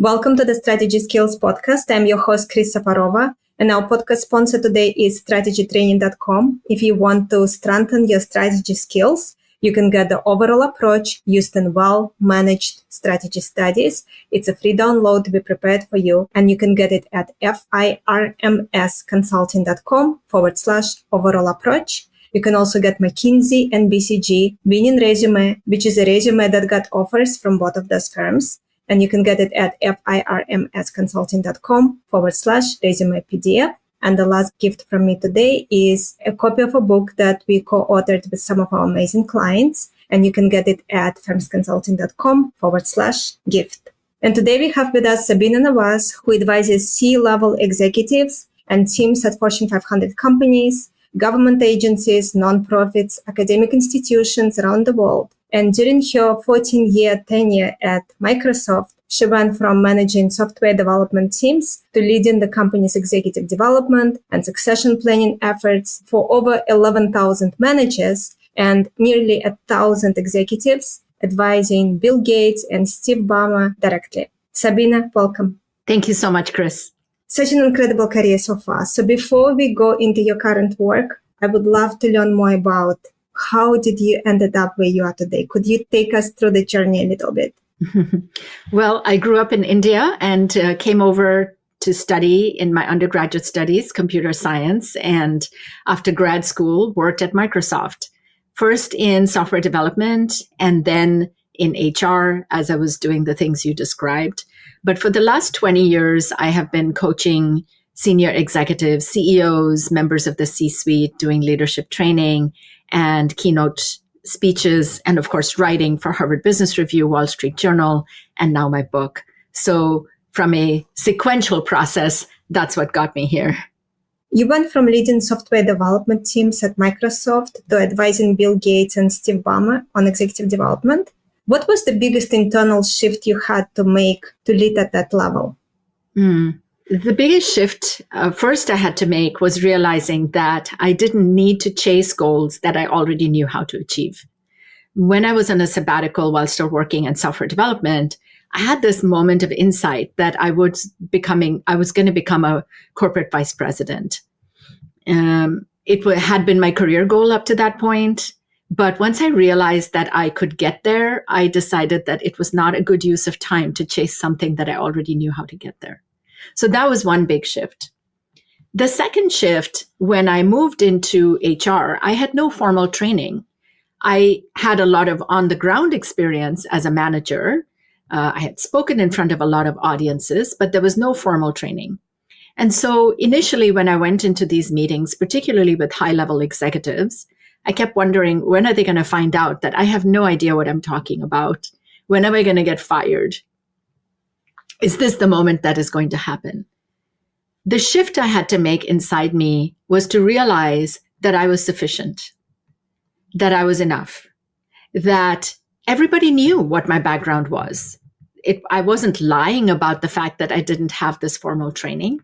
Welcome to the Strategy Skills Podcast. I'm your host, Chris Safarova, and our podcast sponsor today is strategytraining.com. If you want to strengthen your strategy skills, you can get the overall approach used in well-managed strategy studies. It's a free download to be prepared for you, and you can get it at firmsconsulting.com/overall approach. You can also get McKinsey and BCG winning resume, which is a resume that got offers from both of those firms. And you can get it at firmsconsulting.com/resume PDF. And the last gift from me today is a copy of a book that we co-authored with some of our amazing clients. And you can get it at firmsconsulting.com/gift. And today we have with us Sabina Nawaz, who advises C-level executives and teams at Fortune 500 companies, government agencies, nonprofits, academic institutions around the world. And during her 14-year tenure at Microsoft, she went from managing software development teams to leading the company's executive development and succession planning efforts for over 11,000 managers and nearly 1,000 executives, advising Bill Gates and Steve Ballmer directly. Sabina, welcome. Thank you so much, Chris. Such an incredible career so far. So before we go into your current work, I would love to learn more about how did you ended up where you are today? Could you take us through the journey a little bit? Well, I grew up in India and came over to study in my undergraduate studies, computer science, and after grad school, worked at Microsoft, first in software development and then in HR as I was doing the things you described. But for the last 20 years, I have been coaching senior executives, CEOs, members of the C-suite, doing leadership training and keynote speeches, and of course, writing for Harvard Business Review, Wall Street Journal, and now my book. So from a sequential process, that's what got me here. You went from leading software development teams at Microsoft to advising Bill Gates and Steve Ballmer on executive development. What was the biggest internal shift you had to make to lead at that level? The biggest shift first I had to make was realizing that I didn't need to chase goals that I already knew how to achieve. When I was on a sabbatical while still working in software development, I had this moment of insight that I was going to become a corporate vice president. It had been my career goal up to that point. But once I realized that I could get there, I decided that it was not a good use of time to chase something that I already knew how to get there. So that was one big shift. The second shift, when I moved into HR, I had no formal training. I had a lot of on-the-ground experience as a manager. I had spoken in front of a lot of audiences, but there was no formal training. And so initially, when I went into these meetings, particularly with high-level executives, I kept wondering, when are they going to find out that I have no idea what I'm talking about? When am I going to get fired? Is this the moment that is going to happen? The shift I had to make inside me was to realize that I was sufficient, that I was enough, that everybody knew what my background was. I wasn't lying about the fact that I didn't have this formal training.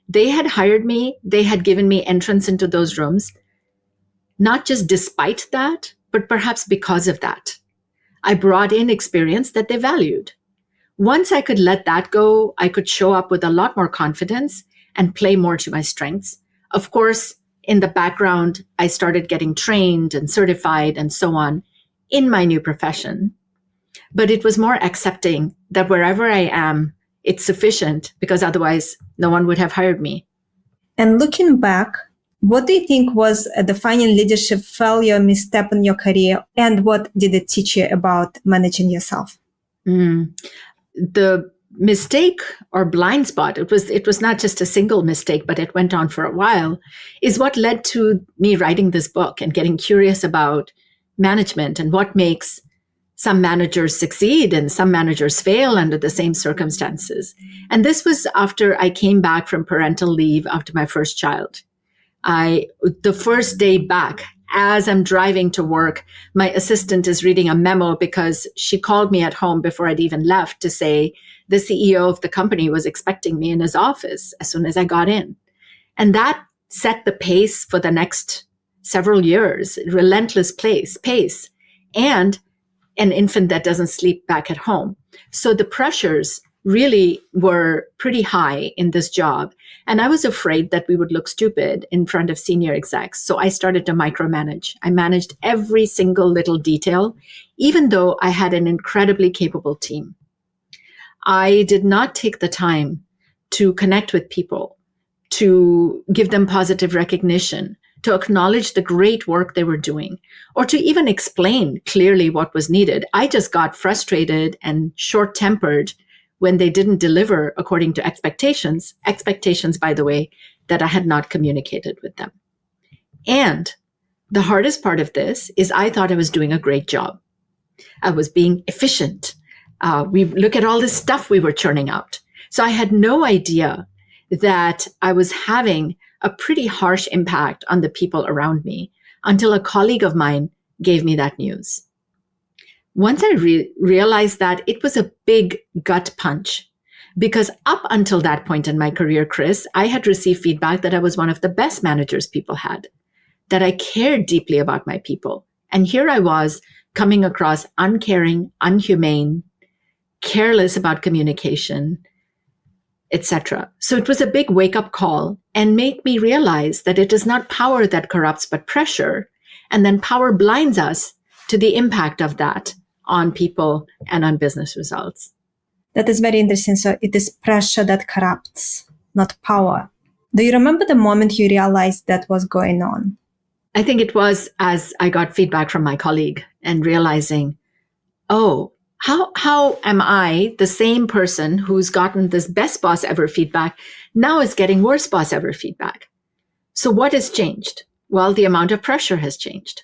They had hired me. They had given me entrance into those rooms, not just despite that, but perhaps because of that. I brought in experience that they valued. Once I could let that go, I could show up with a lot more confidence and play more to my strengths. Of course, in the background, I started getting trained and certified and so on in my new profession. But it was more accepting that wherever I am, it's sufficient because otherwise no one would have hired me. And looking back, what do you think was a defining leadership failure, misstep in your career, and what did it teach you about managing yourself? The mistake or blind spot, it was not just a single mistake, but it went on for a while, is what led to me writing this book and getting curious about management and what makes some managers succeed and some managers fail under the same circumstances. And this was after I came back from parental leave after my first child. The first day back, as I'm driving to work, my assistant is reading a memo because she called me at home before I'd even left to say the CEO of the company was expecting me in his office as soon as I got in. And that set the pace for the next several years, relentless pace, and an infant that doesn't sleep back at home. So the pressures really were pretty high in this job. And I was afraid that we would look stupid in front of senior execs. So I started to micromanage. I managed every single little detail, even though I had an incredibly capable team. I did not take the time to connect with people, to give them positive recognition, to acknowledge the great work they were doing, or to even explain clearly what was needed. I just got frustrated and short-tempered when they didn't deliver according to expectations, by the way, that I had not communicated with them. And the hardest part of this is I thought I was doing a great job. I was being efficient. We look at all this stuff we were churning out. So I had no idea that I was having a pretty harsh impact on the people around me until a colleague of mine gave me that news. Once I realized that, it was a big gut punch, because up until that point in my career, Chris, I had received feedback that I was one of the best managers people had, that I cared deeply about my people. And here I was coming across uncaring, unhumane, careless about communication, etc. So it was a big wake-up call and made me realize that it is not power that corrupts, but pressure. And then power blinds us to the impact of that on people and on business results. That is very interesting. So it is pressure that corrupts, not power. Do you remember the moment you realized that was going on? I think it was as I got feedback from my colleague and realizing, oh, how am I, the same person who's gotten this best boss ever feedback, now is getting worst boss ever feedback? So what has changed? Well, the amount of pressure has changed.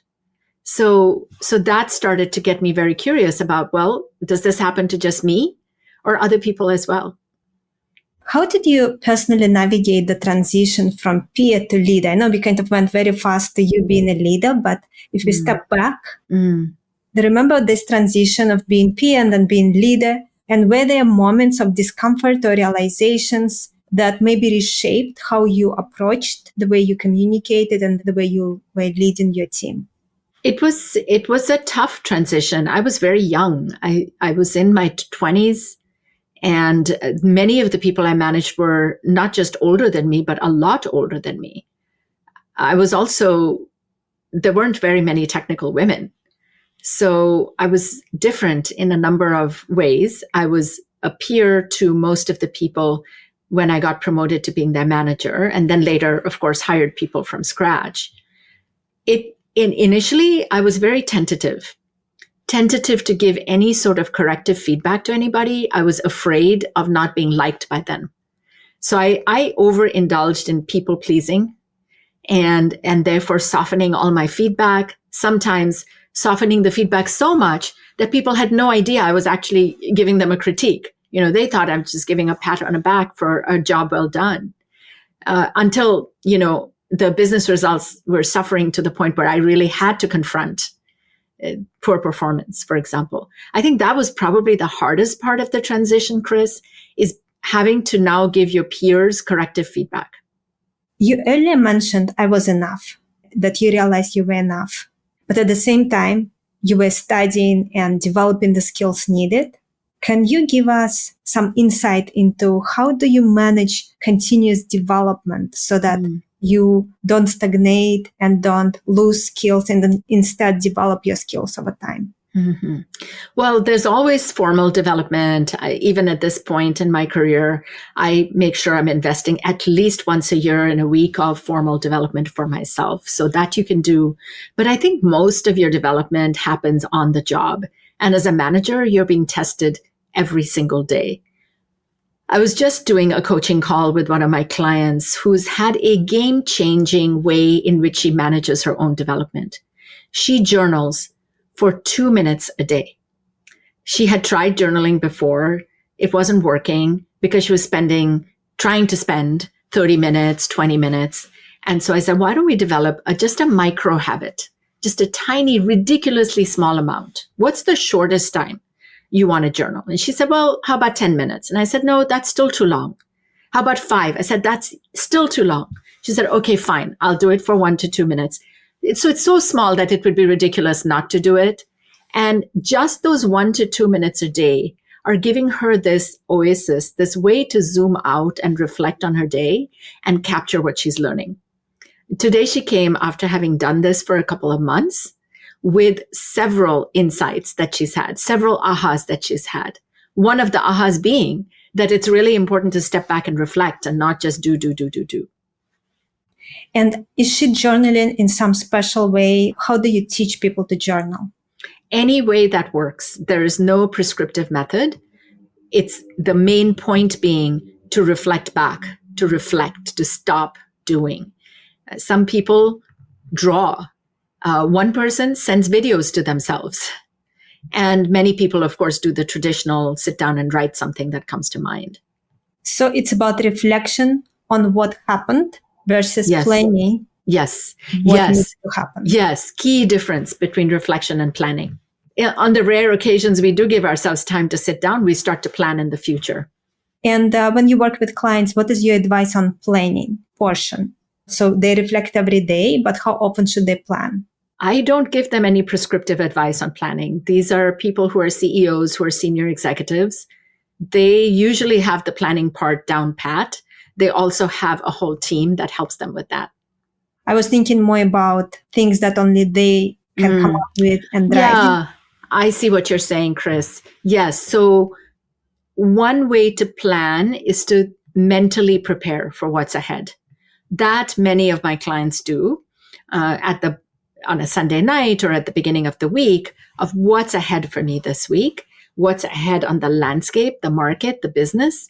So that started to get me very curious about, well, does this happen to just me or other people as well? How did you personally navigate the transition from peer to leader? I know we kind of went very fast to you being a leader, but if we step back, remember this transition of being peer and then being leader, and were there moments of discomfort or realizations that maybe reshaped how you approached the way you communicated and the way you were leading your team? It was a tough transition. I was very young. I was in my 20s, and many of the people I managed were not just older than me, but a lot older than me. There weren't very many technical women. So I was different in a number of ways. I was a peer to most of the people when I got promoted to being their manager, and then later, of course, hired people from scratch. Initially, I was very tentative to give any sort of corrective feedback to anybody. I was afraid of not being liked by them. So I overindulged in people pleasing and therefore softening all my feedback, sometimes softening the feedback so much that people had no idea I was actually giving them a critique. They thought I was just giving a pat on the back for a job well done, until, the business results were suffering to the point where I really had to confront poor performance, for example. I think that was probably the hardest part of the transition, Chris, is having to now give your peers corrective feedback. You earlier mentioned I was enough, that you realized you were enough. But at the same time, you were studying and developing the skills needed. Can you give us some insight into how do you manage continuous development so that you don't stagnate and don't lose skills and then instead develop your skills over time? Mm-hmm. Well, there's always formal development. Even at this point in my career, I make sure I'm investing at least once a year in a week of formal development for myself. So that you can do. But I think most of your development happens on the job. And as a manager, you're being tested every single day. I was just doing a coaching call with one of my clients who's had a game-changing way in which she manages her own development. She journals for 2 minutes a day. She had tried journaling before. It wasn't working because she was trying to spend 30 minutes, 20 minutes. And so I said, why don't we develop just a micro habit, just a tiny, ridiculously small amount? What's the shortest time you want to journal? And she said, well, how about 10 minutes? And I said, no, that's still too long. How about 5? I said, that's still too long. She said, okay, fine. I'll do it for 1 to 2 minutes. It's so small that it would be ridiculous not to do it. And just those 1 to 2 minutes a day are giving her this oasis, this way to zoom out and reflect on her day and capture what she's learning. Today, she came after having done this for a couple of months with several insights that she's had, several ahas that she's had. One of the ahas being that it's really important to step back and reflect and not just do. And is she journaling in some special way? How do you teach people to journal? Any way that works. There is no prescriptive method. It's the main point being to reflect back, to reflect, to stop doing. Some people draw. One person sends videos to themselves. And many people, of course, do the traditional sit down and write something that comes to mind. So it's about reflection on what happened versus planning. Yes. What needs to happen. Yes. Key difference between reflection and planning. On the rare occasions we do give ourselves time to sit down, we start to plan in the future. And when you work with clients, what is your advice on planning portion? So they reflect every day, but how often should they plan? I don't give them any prescriptive advice on planning. These are people who are CEOs, who are senior executives. They usually have the planning part down pat. They also have a whole team that helps them with that. I was thinking more about things that only they can come up with and drive. Yeah, I see what you're saying, Chris. Yes. So one way to plan is to mentally prepare for what's ahead. That many of my clients do on a Sunday night or at the beginning of the week of what's ahead for me this week, what's ahead on the landscape, the market, the business,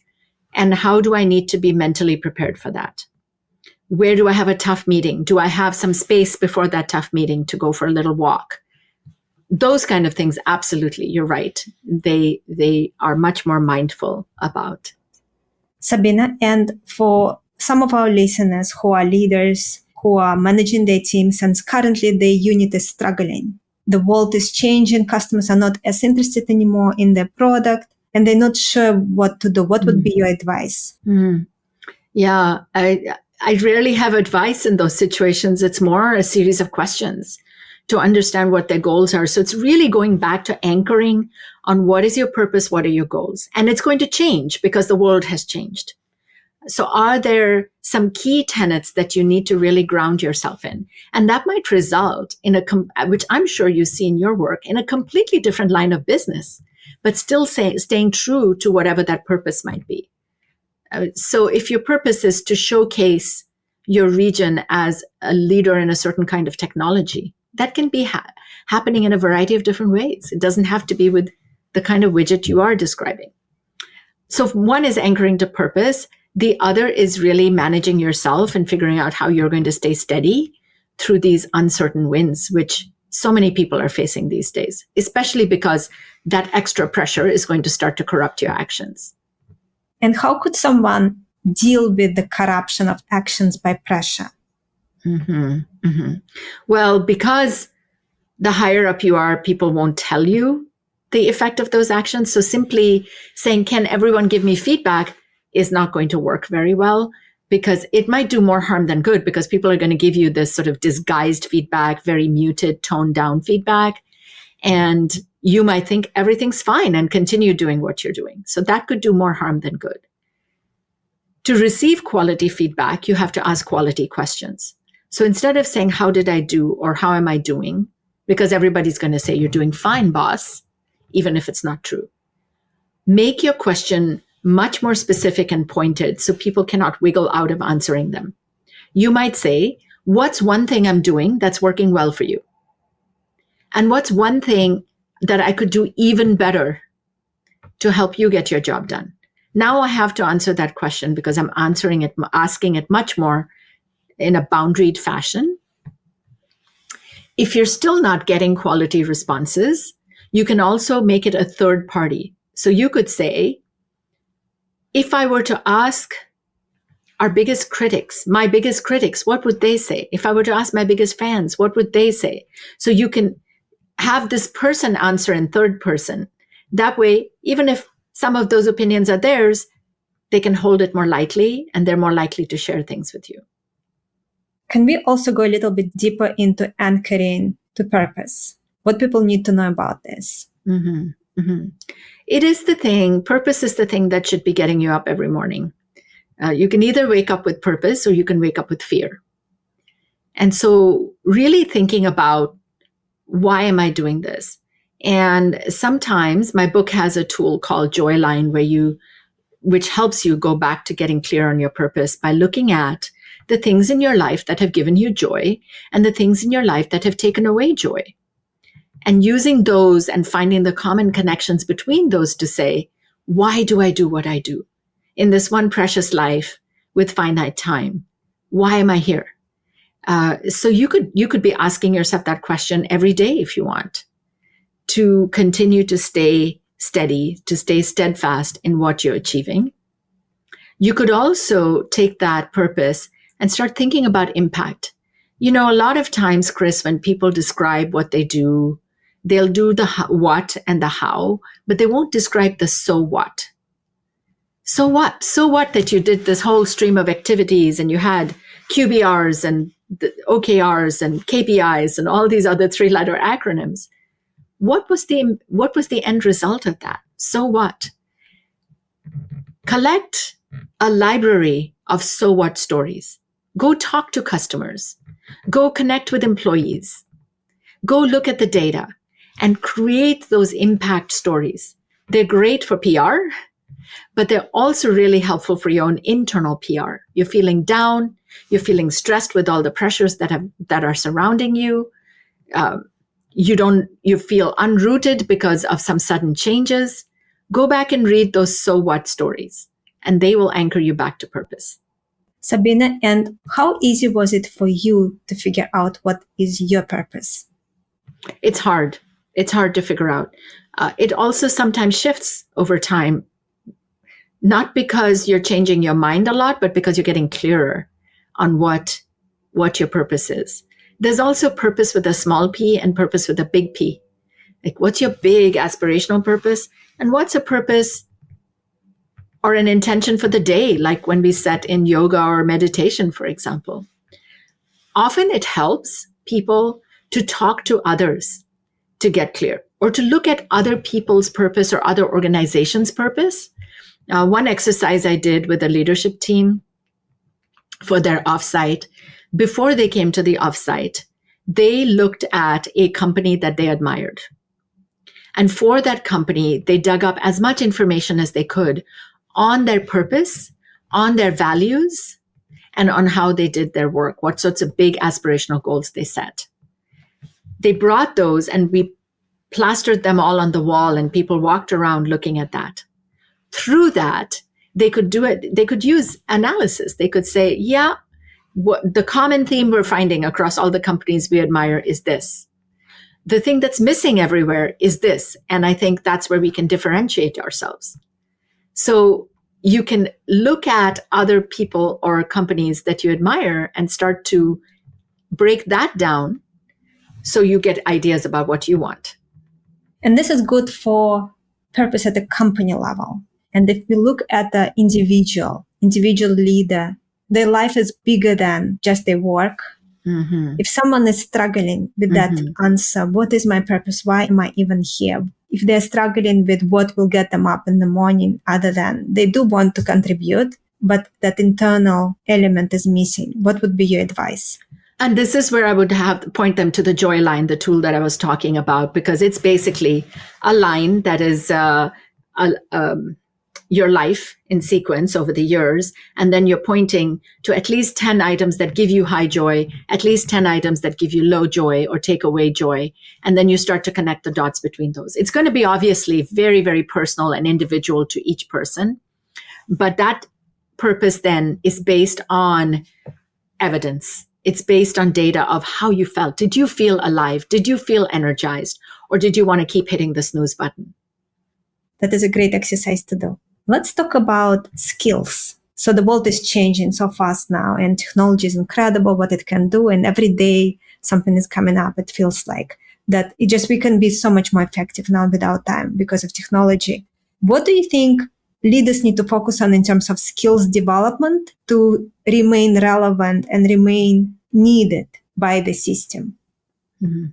and how do I need to be mentally prepared for that? Where do I have a tough meeting? Do I have some space before that tough meeting to go for a little walk? Those kind of things, absolutely, you're right. They are much more mindful about. Sabina, and for some of our listeners who are leaders, who are managing their teams, and currently their unit is struggling. The world is changing. Customers are not as interested anymore in their product, and they're not sure what to do. What would be your advice? Yeah, I rarely have advice in those situations. It's more a series of questions to understand what their goals are. So it's really going back to anchoring on what is your purpose, what are your goals? And it's going to change because the world has changed. So are there some key tenets that you need to really ground yourself in? And that might result in which I'm sure you see in your work, in a completely different line of business, but still staying true to whatever that purpose might be. So if your purpose is to showcase your region as a leader in a certain kind of technology, that can be happening in a variety of different ways. It doesn't have to be with the kind of widget you are describing. So one is anchoring to purpose. The other is really managing yourself and figuring out how you're going to stay steady through these uncertain winds, which so many people are facing these days, especially because that extra pressure is going to start to corrupt your actions. And how could someone deal with the corruption of actions by pressure? Well, because the higher up you are, people won't tell you the effect of those actions. So simply saying, can everyone give me feedback, is not going to work very well, because it might do more harm than good, because people are going to give you this sort of disguised feedback, very muted, toned down feedback. And you might think everything's fine and continue doing what you're doing. So that could do more harm than good. To receive quality feedback, you have to ask quality questions. So instead of saying, how did I do, or how am I doing? Because everybody's going to say, you're doing fine, boss, even if it's not true. Make your question much more specific and pointed so people cannot wiggle out of answering them. You might say, what's one thing I'm doing that's working well for you? And what's one thing that I could do even better to help you get your job done? Now I have to answer that question because I'm asking it much more in a boundaried fashion. If you're still not getting quality responses, you can also make it a third party. So you could say, if I were to ask my biggest critics, what would they say? If I were to ask my biggest fans, what would they say? So you can have this person answer in third person. That way, even if some of those opinions are theirs, they can hold it more lightly and they're more likely to share things with you. Can we also go a little bit deeper into anchoring to purpose? What people need to know about this? It is the thing, purpose is the thing that should be getting you up every morning. You can either wake up with purpose or you can wake up with fear. And so really thinking about, why am I doing this? And sometimes my book has a tool called joyline which helps you go back to getting clear on your purpose by looking at the things in your life that have given you joy and the things in your life that have taken away joy. And using those and finding the common connections between those to say, why do I do what I do in this one precious life with finite time? Why am I here? So you could be asking yourself that question every day if you want, to continue to stay steady, to stay steadfast in what you're achieving. You could also take that purpose and start thinking about impact. A lot of times, Chris, when people describe what they do, they'll do the what and the how, but they won't describe the so what. So what? So what that you did this whole stream of activities and you had QBRs and the OKRs and KPIs and all these other 3-letter acronyms. What was the end result of that? So what? Collect a library of so what stories. Go talk to customers. Go connect with employees. Go look at the data and create those impact stories. They're great for PR, but they're also really helpful for your own internal PR. You're feeling down. You're feeling stressed with all the pressures that are surrounding you. You feel unrooted because of some sudden changes. Go back and read those so what stories, and they will anchor you back to purpose. Sabina, and how easy was it for you to figure out what is your purpose? It's hard. It's hard to figure out. It also sometimes shifts over time, not because you're changing your mind a lot, but because you're getting clearer on what your purpose is. There's also purpose with a small p and purpose with a big P. Like, what's your big aspirational purpose? And what's a purpose or an intention for the day, like when we set in yoga or meditation, for example? Often it helps people to talk to others to get clear, or to look at other people's purpose or other organizations' purpose. One exercise I did with a leadership team for their offsite, before they came to the offsite, they looked at a company that they admired. And for that company, they dug up as much information as they could on their purpose, on their values, and on how they did their work, what sorts of big aspirational goals they set. They brought those and we plastered them all on the wall, and people walked around looking at that. Through that, they could do it. They could use analysis. They could say, yeah, what the common theme we're finding across all the companies we admire is this. The thing that's missing everywhere is this. And I think that's where we can differentiate ourselves. So you can look at other people or companies that you admire and start to break that down so you get ideas about what you want. And this is good for purpose at the company level. And if we look at the individual leader, their life is bigger than just their work. Mm-hmm. If someone is struggling with that answer, what is my purpose? Why am I even here? If they're struggling with what will get them up in the morning, other than they do want to contribute, but that internal element is missing, what would be your advice? And this is where I would have to point them to the joyline, the tool that I was talking about, because it's basically a line that is your life in sequence over the years. And then you're pointing to at least 10 items that give you high joy, at least 10 items that give you low joy or take away joy. And then you start to connect the dots between those. It's going to be obviously very, very personal and individual to each person. But that purpose then is based on evidence. It's based on data of how you felt. Did you feel alive? Did you feel energized? Or did you want to keep hitting the snooze button? That is a great exercise to do. Let's talk about skills. So the world is changing so fast now, and technology is incredible what it can do. And every day something is coming up. It feels like that we can be so much more effective now without time because of technology. What do you think leaders need to focus on in terms of skills development to remain relevant and remain needed by the system? Mm-hmm.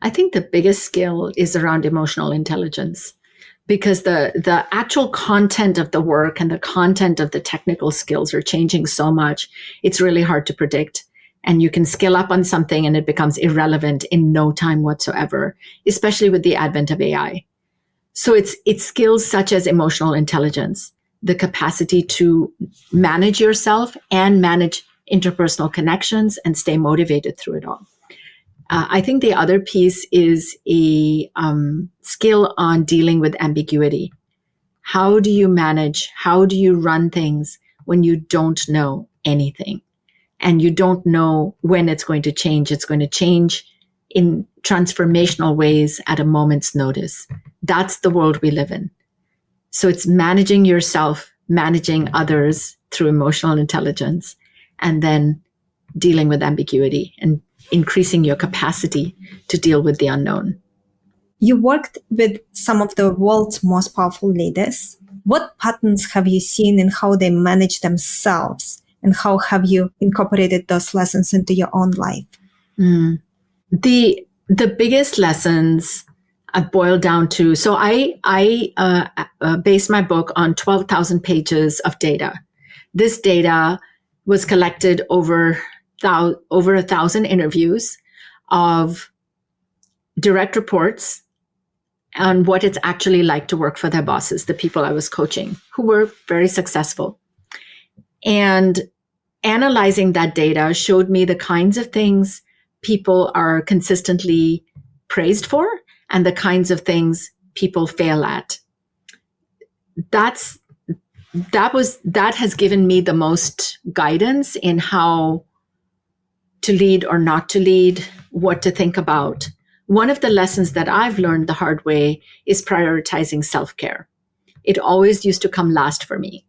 I think the biggest skill is around emotional intelligence. because the actual content of the work and the content of the technical skills are changing so much. It's really hard to predict. And you can skill up on something and it becomes irrelevant in no time whatsoever, especially with the advent of AI. So it's skills such as emotional intelligence, the capacity to manage yourself and manage interpersonal connections and stay motivated through it all. I think the other piece is a skill on dealing with ambiguity. How do you manage? How do you run things when you don't know anything? And you don't know when it's going to change. It's going to change in transformational ways at a moment's notice. That's the world we live in. So it's managing yourself, managing others through emotional intelligence, and then dealing with ambiguity and increasing your capacity to deal with the unknown. You worked with some of the world's most powerful leaders. What patterns have you seen in how they manage themselves, and how have you incorporated those lessons into your own life? The biggest lessons boil down to, so I based my book on 12,000 pages of data. This data was collected over 1,000 interviews of direct reports on what it's actually like to work for their bosses, the people I was coaching, who were very successful. And analyzing that data showed me the kinds of things people are consistently praised for and the kinds of things people fail at. That has given me the most guidance in how to lead or not to lead, what to think about. One of the lessons that I've learned the hard way is prioritizing self-care. It always used to come last for me.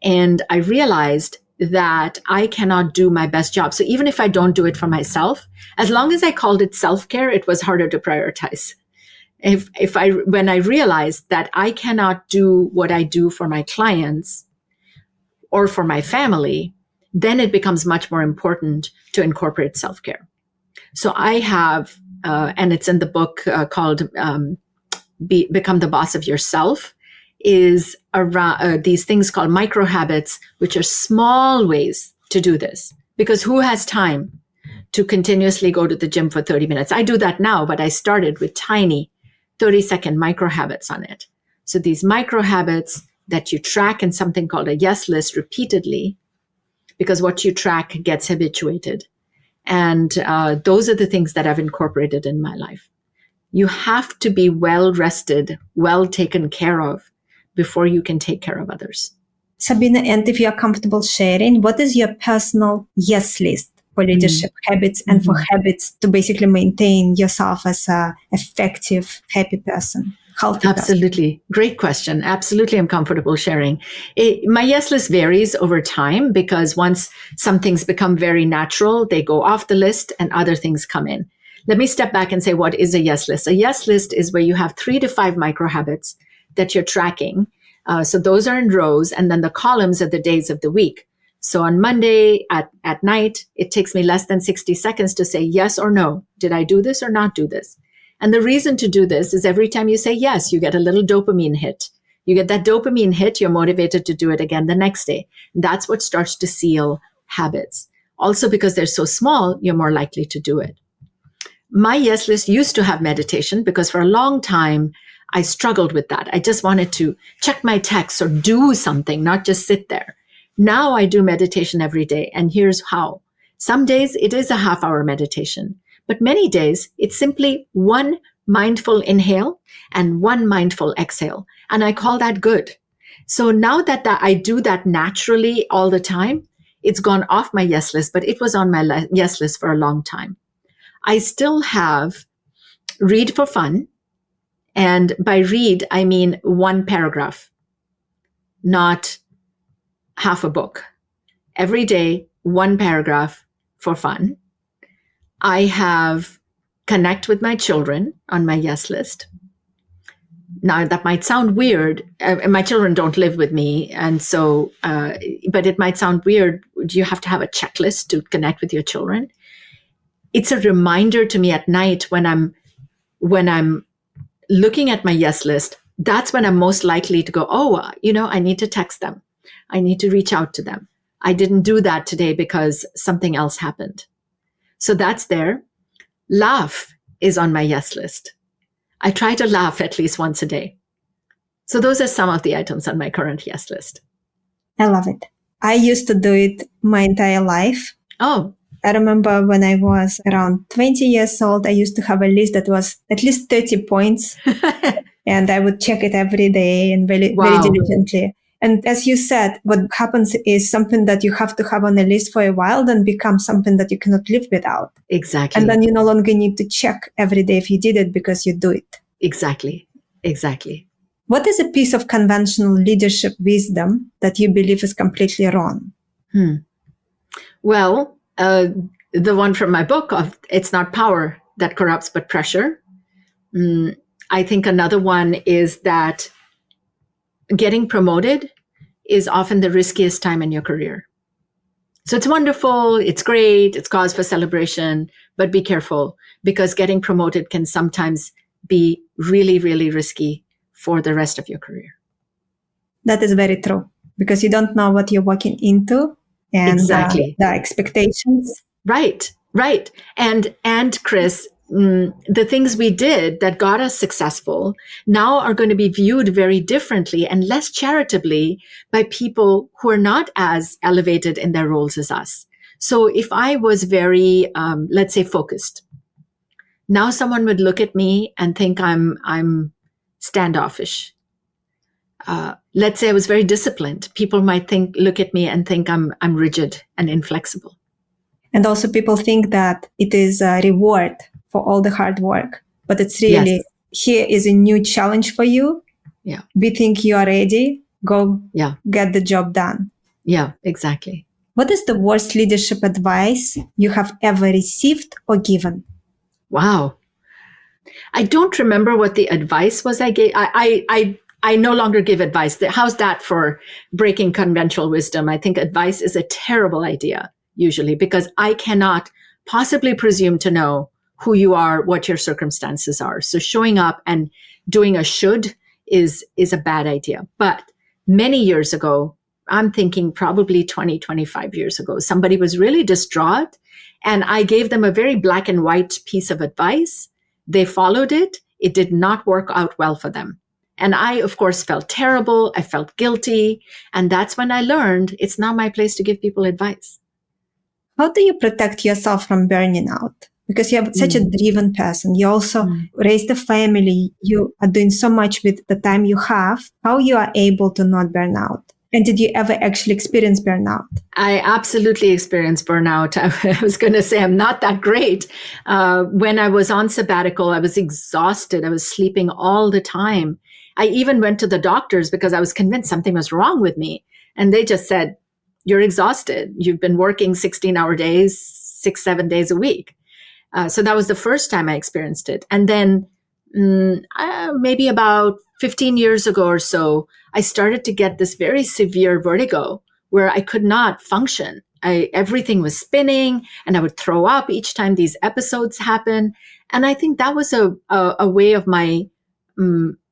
And I realized that I cannot do my best job. So even if I don't do it for myself, as long as I called it self-care, it was harder to prioritize. When I realized that I cannot do what I do for my clients or for my family, then it becomes much more important to incorporate self-care. So I have, and it's in the book called Become the Boss of Yourself, is around these things called micro habits, which are small ways to do this. Because who has time to continuously go to the gym for 30 minutes? I do that now, but I started with tiny 30-second micro habits on it. So these micro habits that you track in something called a yes list repeatedly, because what you track gets habituated. And those are the things that I've incorporated in my life. You have to be well rested, well taken care of before you can take care of others. Sabina, and if you're comfortable sharing, what is your personal yes list for leadership habits and for habits to basically maintain yourself as an effective, happy person? Absolutely. Person. Great question. Absolutely. I'm comfortable sharing. My yes list varies over time because once some things become very natural, they go off the list and other things come in. Let me step back and say, what is a yes list? A yes list is where you have 3 to 5 micro habits that you're tracking. So those are in rows, and then the columns are the days of the week. So on Monday at night, it takes me less than 60 seconds to say yes or no. Did I do this or not do this? And the reason to do this is every time you say yes, you get a little dopamine hit. You get that dopamine hit, you're motivated to do it again the next day. That's what starts to seal habits. Also, because they're so small, you're more likely to do it. My yes list used to have meditation because for a long time, I struggled with that. I just wanted to check my texts or do something, not just sit there. Now I do meditation every day, and here's how. Some days it is a half-hour meditation, but many days it's simply one mindful inhale and one mindful exhale, and I call that good. So now that I do that naturally all the time, it's gone off my yes list, but it was on my yes list for a long time. I still have read for fun. And by read, I mean one paragraph, not half a book. Every day, one paragraph for fun. I have connect with my children on my yes list. Now, that might sound weird. My children don't live with me. And so, but it might sound weird. Do you have to have a checklist to connect with your children? It's a reminder to me at night when I'm looking at my yes list, that's when I'm most likely to go, oh, I need to text them. I need to reach out to them. I didn't do that today because something else happened. So that's there. Laugh is on my yes list. I try to laugh at least once a day. So those are some of the items on my current yes list. I love it. I used to do it my entire life. Oh. I remember when I was around 20 years old, I used to have a list that was at least 30 points. And I would check it every day and very diligently. And as you said, what happens is something that you have to have on a list for a while, then becomes something that you cannot live without. Exactly. And then you no longer need to check every day if you did it because you do it. Exactly. What is a piece of conventional leadership wisdom that you believe is completely wrong? Well, the one from my book of it's not power that corrupts, but pressure. I think another one is that getting promoted is often the riskiest time in your career. So it's wonderful, it's great, it's cause for celebration, but be careful because getting promoted can sometimes be really, really risky for the rest of your career. That is very true because you don't know what you're walking into and exactly. The expectations. Right. And Chris, the things we did that got us successful now are going to be viewed very differently and less charitably by people who are not as elevated in their roles as us. So if I was very, let's say, focused, now someone would look at me and think I'm standoffish. Let's say I was very disciplined. People might look at me and think I'm rigid and inflexible. And also people think that it is a reward for all the hard work, but it's really, here is a new challenge for you. Yeah. We think you are ready. Go get the job done. Yeah, exactly. What is the worst leadership advice you have ever received or given? Wow. I don't remember what the advice was I gave. I no longer give advice. How's that for breaking conventional wisdom? I think advice is a terrible idea usually because I cannot possibly presume to know who you are, what your circumstances are. So showing up and doing a should is a bad idea. But many years ago, I'm thinking probably 20, 25 years ago, somebody was really distraught and I gave them a very black and white piece of advice. They followed it. It did not work out well for them. And I, of course, felt terrible. I felt guilty. And that's when I learned it's not my place to give people advice. How do you protect yourself from burning out? Because you are such a driven person. You also raised a family. You are doing so much with the time you have. How you are able to not burn out? And did you ever actually experience burnout? I absolutely experienced burnout. I was going to say I'm not that great. When I was on sabbatical, I was exhausted. I was sleeping all the time. I even went to the doctors because I was convinced something was wrong with me. And they just said, you're exhausted. You've been working 16-hour days, 6-7 days a week. So that was the first time I experienced it. And then maybe about 15 years ago or so, I started to get this very severe vertigo where I could not function. Everything was spinning and I would throw up each time these episodes happen. And I think that was a way of my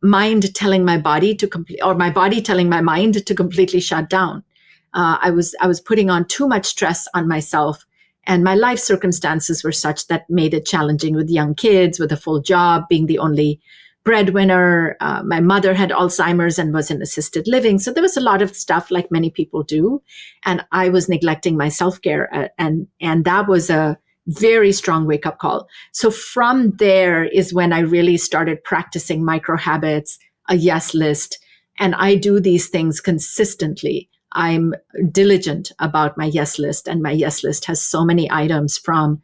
mind telling my body to or my body telling my mind to completely shut down. I was putting on too much stress on myself, and my life circumstances were such that made it challenging with young kids, with a full job, being the only breadwinner. My mother had Alzheimer's and was in assisted living. So there was a lot of stuff like many people do. And I was neglecting my self-care. And that was a very strong wake-up call. So from there is when I really started practicing micro habits, a yes list. And I do these things consistently. I'm diligent about my yes list. And my yes list has so many items from,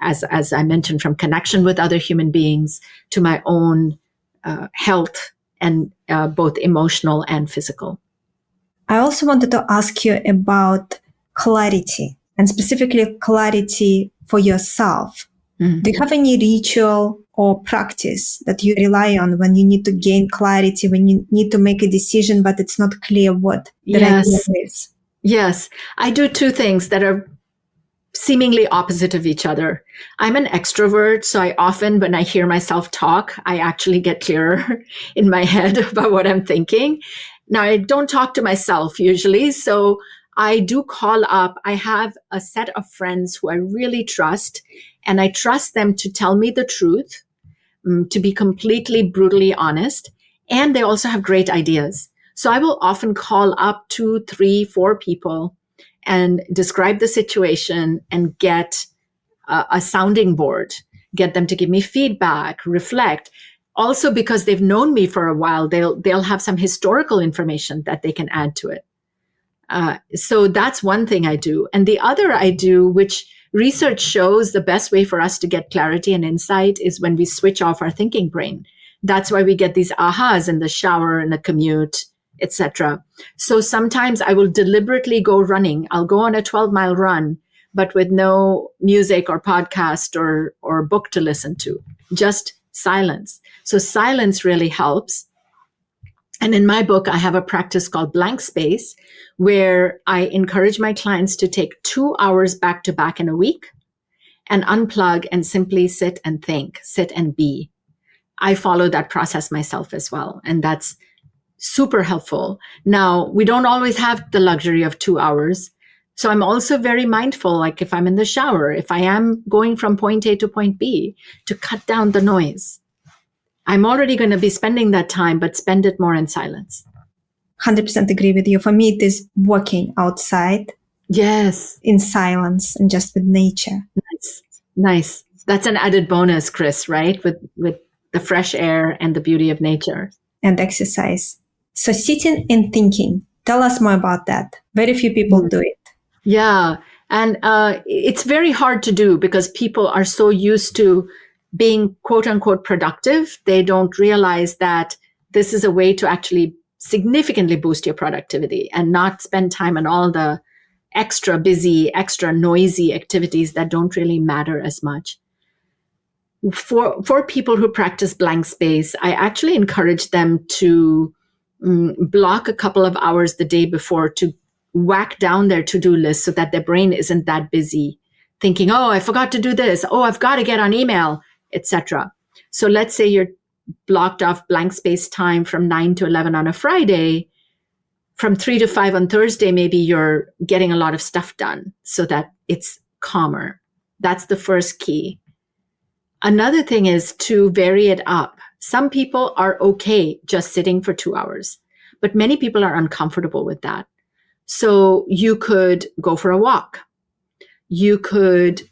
as I mentioned, from connection with other human beings to my own health and both emotional and physical. I also wanted to ask you about clarity and specifically clarity for yourself. Mm-hmm. Do you have any ritual or practice that you rely on when you need to gain clarity, when you need to make a decision, but it's not clear what the right thing is? Yes. I do two things that are seemingly opposite of each other. I'm an extrovert, so I often, when I hear myself talk, I actually get clearer in my head about what I'm thinking. Now, I don't talk to myself usually, so I do call up. I have a set of friends who I really trust, and I trust them to tell me the truth, to be completely brutally honest. And they also have great ideas. So I will often call up 2, 3, 4 people and describe the situation and get a sounding board, get them to give me feedback, reflect. Also, because they've known me for a while, they'll have some historical information that they can add to it. So that's one thing I do. And the other I do, which research shows the best way for us to get clarity and insight is when we switch off our thinking brain. That's why we get these ahas in the shower, in the commute, etc. So sometimes I will deliberately go running. I'll go on a 12-mile run, but with no music or podcast or book to listen to, just silence. So silence really helps. And in my book, I have a practice called blank space, where I encourage my clients to take 2 hours back to back in a week and unplug and simply sit and think, sit and be. I follow that process myself as well. And that's super helpful. Now, we don't always have the luxury of 2 hours. So I'm also very mindful, like if I'm in the shower, if I am going from point A to point B, to cut down the noise. I'm already going to be spending that time, but spend it more in silence. 100% agree with you. For me, it is walking outside. Yes. In silence and just with nature. Nice. That's an added bonus, Chris, right? With the fresh air and the beauty of nature. And exercise. So sitting and thinking. Tell us more about that. Very few people do it. Yeah. And it's very hard to do because people are so used to being quote unquote productive. They don't realize that this is a way to actually significantly boost your productivity and not spend time on all the extra busy, extra noisy activities that don't really matter as much. For people who practice blank space, I actually encourage them to block a couple of hours the day before to whack down their to-do list so that their brain isn't that busy thinking, oh, I forgot to do this. Oh, I've got to get on email, etc. So let's say you're blocked off blank space time from 9 to 11 on a Friday. From 3 to 5 on Thursday, maybe you're getting a lot of stuff done so that it's calmer. That's the first key. Another thing is to vary it up. Some people are okay just sitting for 2 hours, but many people are uncomfortable with that. So you could go for a walk. You could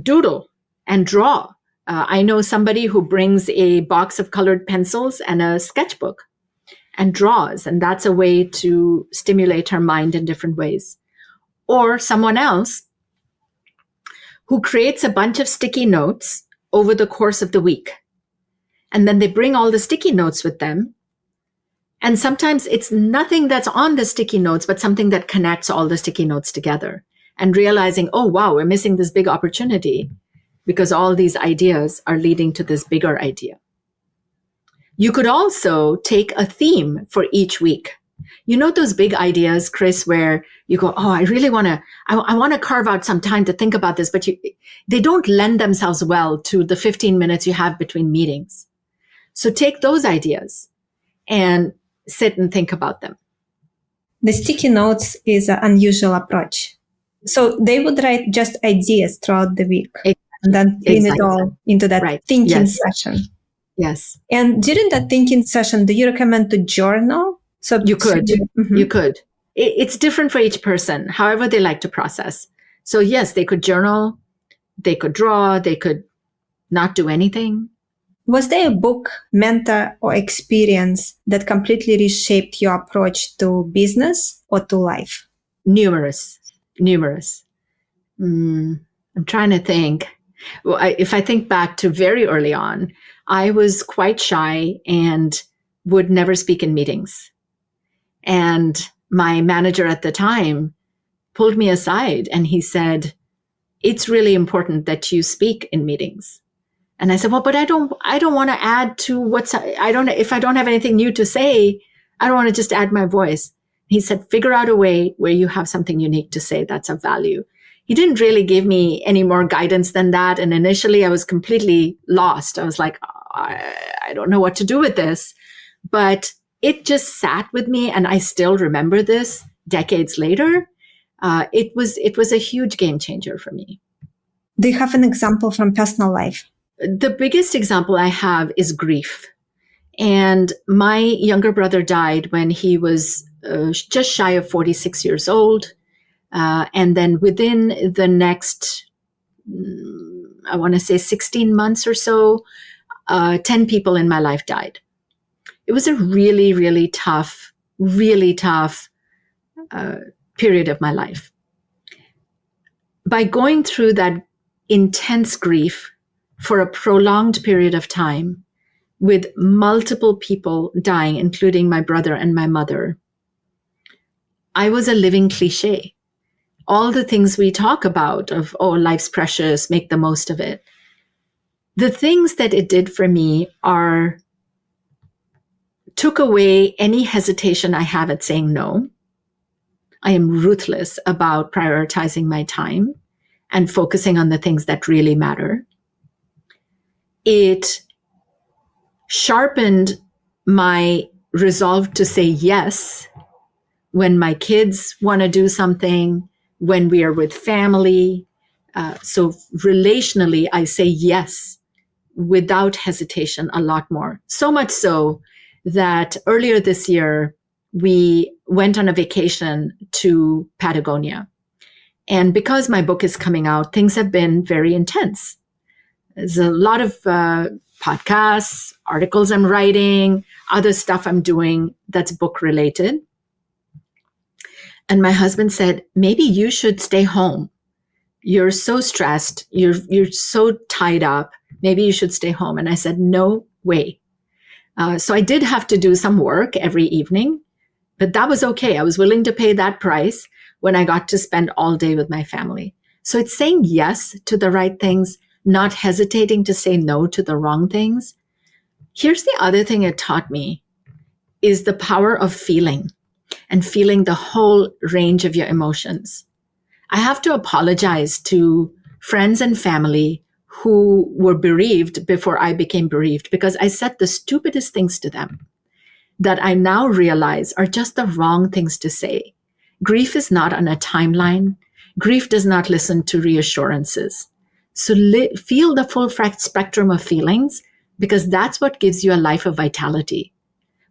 doodle and draw. I know somebody who brings a box of colored pencils and a sketchbook and draws, and that's a way to stimulate her mind in different ways. Or someone else who creates a bunch of sticky notes over the course of the week. And then they bring all the sticky notes with them. And sometimes it's nothing that's on the sticky notes, but something that connects all the sticky notes together. And realizing, oh, wow, we're missing this big opportunity because all these ideas are leading to this bigger idea. You could also take a theme for each week. You know those big ideas, Chris, where you go, oh, I really want to, I want to carve out some time to think about this, but they don't lend themselves well to the 15 minutes you have between meetings. So take those ideas and sit and think about them. The sticky notes is an unusual approach. So they would write just ideas throughout the week and then clean it all into that thinking session. Yes. And during that thinking session, do you recommend to journal? So you could. You could. It's different for each person, however they like to process. So yes, they could journal, they could draw, they could not do anything. Was there a book, mentor, or experience that completely reshaped your approach to business or to life? Numerous. I'm trying to think. Well, if I think back to very early on, I was quite shy and would never speak in meetings. And my manager at the time pulled me aside and he said, it's really important that you speak in meetings. And I said, well, but I don't want to add to if I don't have anything new to say, I don't want to just add my voice. He said, figure out a way where you have something unique to say that's of value. He didn't really give me any more guidance than that. And initially I was completely lost. I was like, I don't know what to do with this. But it just sat with me, and I still remember this decades later. It was a huge game changer for me. Do you have an example from personal life? The biggest example I have is grief. And my younger brother died when he was just shy of 46 years old. And then within the next, I want to say 16 months or so, 10 people in my life died. It was a really, really tough period of my life. By going through that intense grief for a prolonged period of time, with multiple people dying, including my brother and my mother, I was a living cliche. All the things we talk about of, oh, life's precious, make the most of it. The things that it did for me took away any hesitation I have at saying no. I am ruthless about prioritizing my time and focusing on the things that really matter. It sharpened my resolve to say yes when my kids want to do something, when we are with family. So relationally, I say yes without hesitation a lot more. So much so that earlier this year, we went on a vacation to Patagonia. And because my book is coming out, things have been very intense. There's a lot of podcasts, articles I'm writing, other stuff I'm doing that's book related. And my husband said, maybe you should stay home. You're so stressed. You're so tied up. Maybe you should stay home. And I said, no way. So I did have to do some work every evening, but that was okay. I was willing to pay that price when I got to spend all day with my family. So it's saying yes to the right things, not hesitating to say no to the wrong things. Here's the other thing it taught me is the power of feeling and feeling the whole range of your emotions. I have to apologize to friends and family who were bereaved before I became bereaved because I said the stupidest things to them that I now realize are just the wrong things to say. Grief is not on a timeline. Grief does not listen to reassurances. So feel the full spectrum of feelings because that's what gives you a life of vitality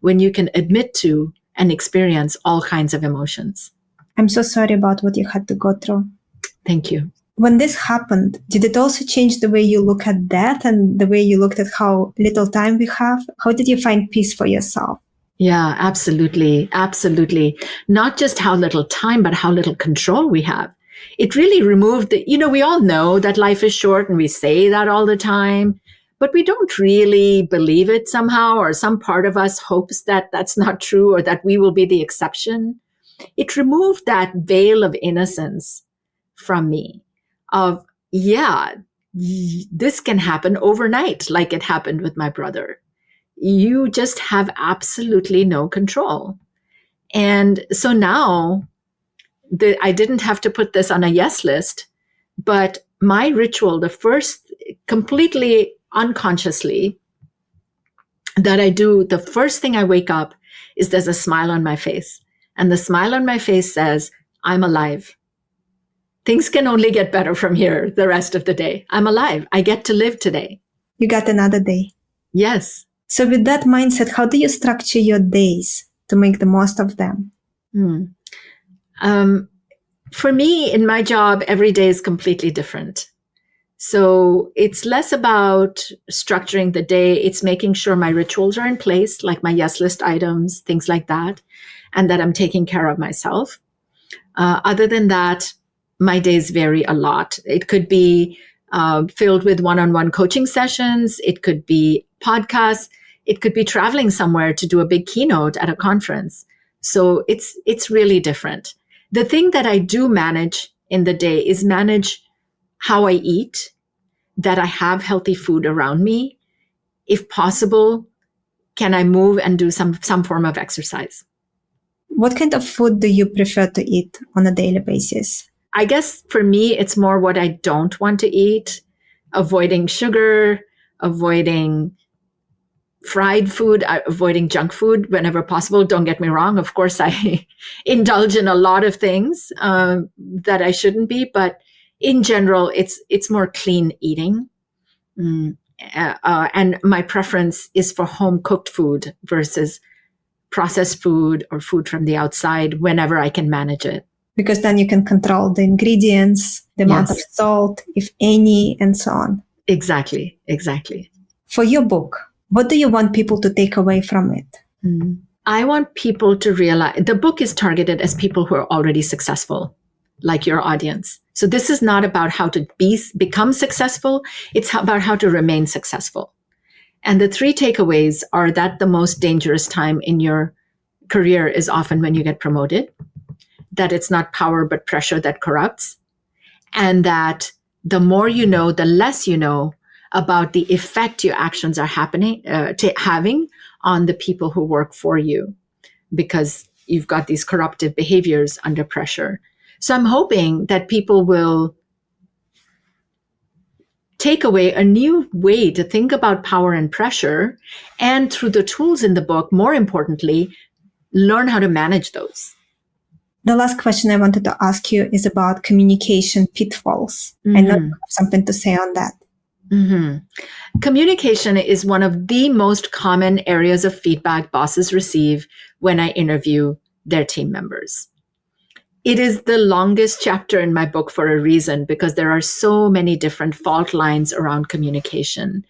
when you can admit to and experience all kinds of emotions. I'm so sorry about what you had to go through. Thank you. When this happened, did it also change the way you look at death and the way you looked at how little time we have? How did you find peace for yourself? Yeah, absolutely. Absolutely. Not just how little time, but how little control we have. It really removed we all know that life is short and we say that all the time, but we don't really believe it somehow, or some part of us hopes that that's not true or that we will be the exception. It removed that veil of innocence from me of, this can happen overnight, like it happened with my brother. You just have absolutely no control. And so now I didn't have to put this on a yes list, but my ritual, the first completely unconsciously that I do, the first thing I wake up is there's a smile on my face. And the smile on my face says, I'm alive. Things can only get better from here the rest of the day. I'm alive. I get to live today. You got another day. Yes. So with that mindset, how do you structure your days to make the most of them? For me, in my job, every day is completely different. So it's less about structuring the day. It's making sure my rituals are in place, like my yes list items, things like that, and that I'm taking care of myself. Other than that, my days vary a lot. It could be filled with one-on-one coaching sessions. It could be podcasts. It could be traveling somewhere to do a big keynote at a conference. So it's really different. The thing that I do manage in the day is manage how I eat, that I have healthy food around me. If possible, can I move and do some form of exercise? What kind of food do you prefer to eat on a daily basis? I guess for me, it's more what I don't want to eat, avoiding sugar, avoiding fried food, avoiding junk food whenever possible. Don't get me wrong. Of course, I indulge in a lot of things that I shouldn't be, but in general, it's more clean eating. And my preference is for home cooked food versus processed food or food from the outside whenever I can manage it. Because then you can control the ingredients, the amount of salt, if any, and so on. Exactly. For your book, what do you want people to take away from it? I want people to realize the book is targeted as people who are already successful, like your audience. So this is not about how to become successful. It's about how to remain successful. And the 3 takeaways are that the most dangerous time in your career is often when you get promoted, that it's not power but pressure that corrupts, and that the more you know, the less you know about the effect your actions are having on the people who work for you, because you've got these corruptive behaviors under pressure. So I'm hoping that people will take away a new way to think about power and pressure, and through the tools in the book, more importantly, learn how to manage those. The last question I wanted to ask you is about communication pitfalls. I know you have something to say on that. Communication is one of the most common areas of feedback bosses receive when I interview their team members. It is the longest chapter in my book for a reason, because there are so many different fault lines around communication.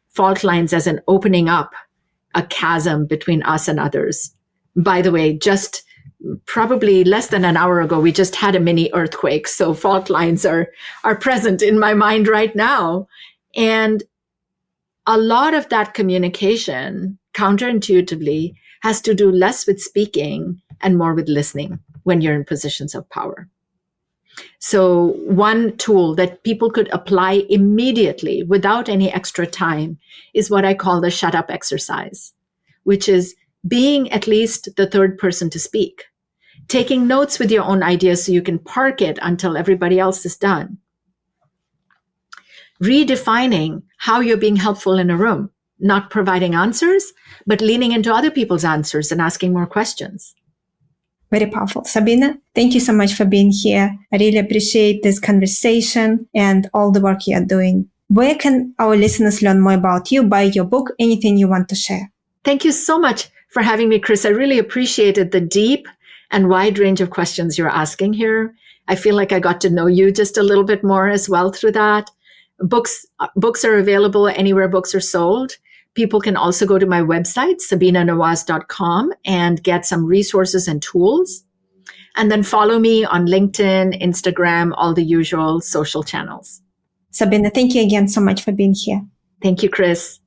Fault lines as in opening up a chasm between us and others. By the way, just probably less than an hour ago, we just had a mini earthquake. So fault lines are present in my mind right now. And a lot of that communication, counterintuitively, has to do less with speaking and more with listening when you're in positions of power. So one tool that people could apply immediately without any extra time is what I call the shut up exercise, which is being at least the third person to speak, taking notes with your own ideas so you can park it until everybody else is done, redefining how you're being helpful in a room, not providing answers, but leaning into other people's answers and asking more questions. Very powerful. Sabina, thank you so much for being here. I really appreciate this conversation and all the work you're doing. Where can our listeners learn more about you, buy your book, anything you want to share? Thank you so much for having me, Chris. I really appreciated the deep and wide range of questions you're asking here. I feel like I got to know you just a little bit more as well through that. Books are available anywhere books are sold. People can also go to my website, sabinanawaz.com, and get some resources and tools. And then follow me on LinkedIn, Instagram, all the usual social channels. Sabina, thank you again so much for being here. Thank you, Chris.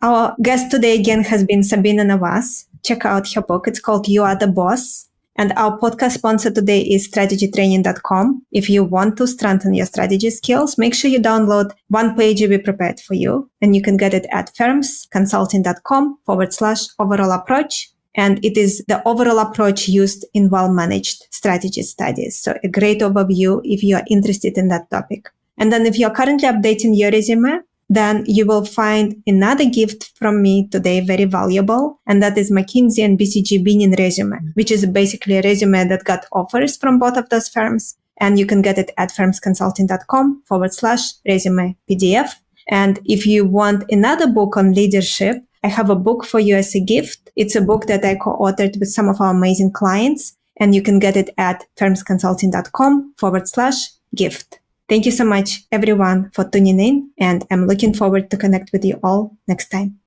Our guest today again has been Sabina Nawaz. Check out her book. It's called You Are the Boss. And our podcast sponsor today is strategytraining.com. If you want to strengthen your strategy skills, make sure you download one page we prepared for you. And you can get it at firmsconsulting.com/overall approach. And it is the overall approach used in well-managed strategy studies. So a great overview if you are interested in that topic. And then if you're currently updating your resume, then you will find another gift from me today, very valuable. And that is McKinsey and BCG Benin resume, which is basically a resume that got offers from both of those firms. And you can get it at firmsconsulting.com/resume PDF. And if you want another book on leadership, I have a book for you as a gift. It's a book that I co-authored with some of our amazing clients. And you can get it at firmsconsulting.com/gift. Thank you so much, everyone, for tuning in, and I'm looking forward to connect with you all next time.